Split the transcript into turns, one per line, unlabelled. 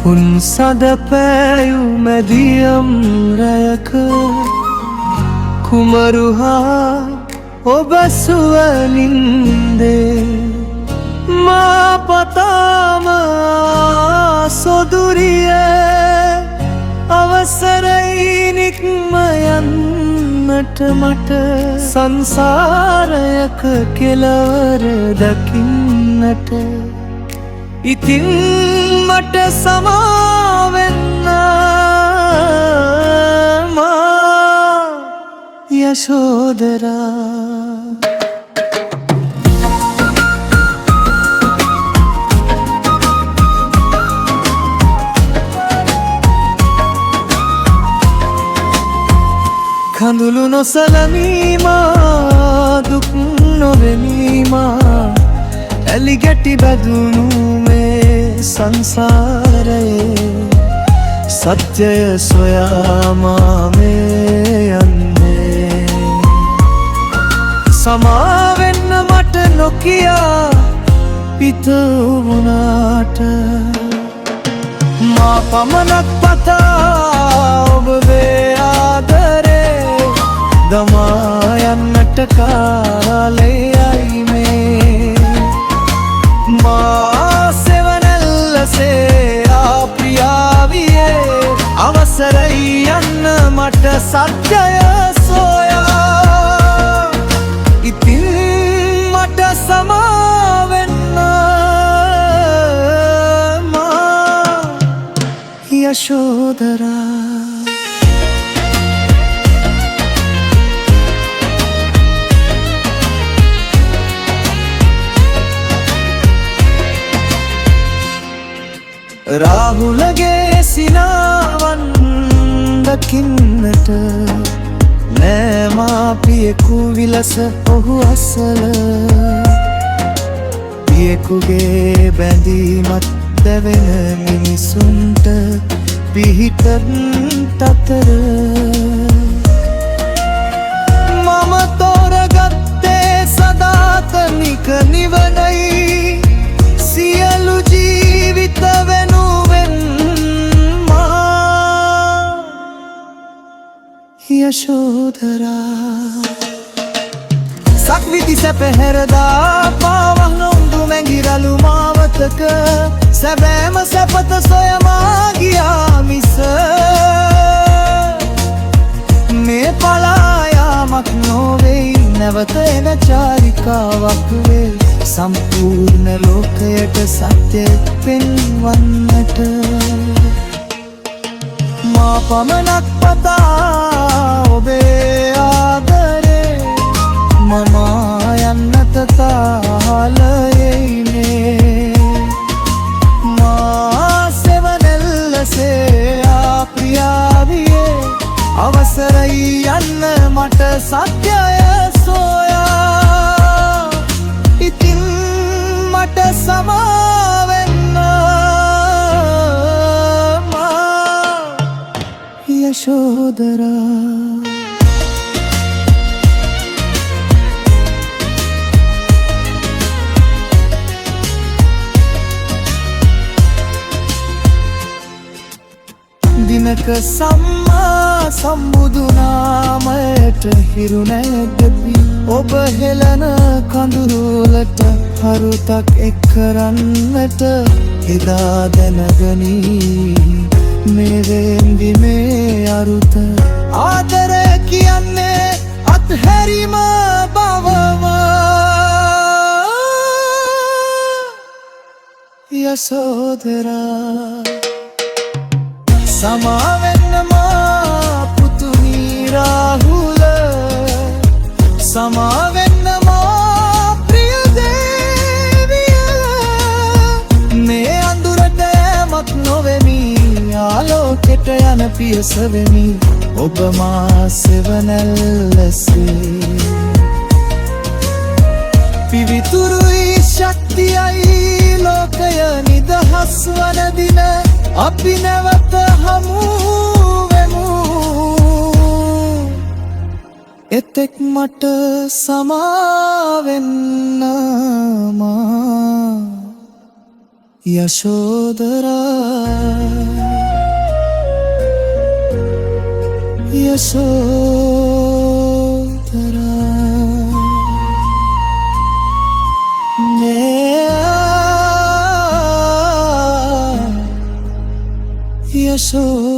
උන් සද පෑයු මැදියම් රැයක කුමරුහා ඔබ සුවනින්දේ මා පතාම සොදුරිය අවසරයි නික්ම යන්නට මට සංසාරයක කෙලවර දකින්නට ඉතින් මට සමාවෙන්න මා යශෝදරා කඳුළු නොසලමීමා දුක් නොවෙමීමා ඇලි ගැටි බැදුණු මේ සංසාරයේ සත්‍යය සොයාමා මේ යන්නේ සමාවෙන්න මට නොකියා පිත වුණාට මා පමණක් පතා ඔබ වේ ආදරේ දමා යන්නට කාලයයි මේ මා සෙවනැල්ලසේ ආප්‍රියාවියේ අවසරයි යන්න මට සත්‍යය සොයා ඉතින් මට සමාවෙන්න මා යශෝදරා රාහුලගේ සිනාවන් දකින්නට නෑ මාපියෙකු විලස ඔහු අසල පියෙකුගේ බැඳීමත් දැවෙන මිනිසුන්ට පිහිටත් අතර මම තෝරගත්තේ සදාතනික නිවනයි සියලු ජීවිත වෙනුවෙන් මා යශෝදරා සක්විති සැපහැරදා පාවහ නොන්දු මැඟිරලු මාවතක සැබෑම සැපත සොයමා ගියා මිස මේ පලායාමක් නොවෙයි නැවත එන චාරිකාවක් වේ සම්පූර්ණ ලෝකයට සත්‍ය පෙන්වන්නට මා පමණක් පතා ඔබේ ආදරේ මම යන්නට තාලයයිනේ මා සෙවනැල්ලසේ ආප්‍රියාවියේ අවසරයි යන්න මට සත්‍යය සොයා ඉතින් මට සමාවෙන්න මා යශෝදරා දිනක සම්මා සම්බුදු නාමයට හිරු නැගදී ඔබ හෙළන කඳුරුලට හරුතක් එක් කරන්නට එදා දැනගනී මේ වෙන්දි මේ අරුත ආදරය කියන්නේ අත්හැරීම බවම යශෝදරා සමාවෙන්න මා පුතුනි රාහුල සමාවෙන්න මා ප්‍රිය දේවිය මේ අඳුරට යමක් නොවෙමි ආලෝකෙට යන පියස වෙමි ඔබ මා සෙවනැල්ලසේ පිවිතුරුයි ශක්තියයි ලෝකය නිදහස් වන දින අපි නැවත හමු වෙමු එතෙක් මට සමාවෙන්න මා යශෝදරා යශෝදරා නේ යශෝදරා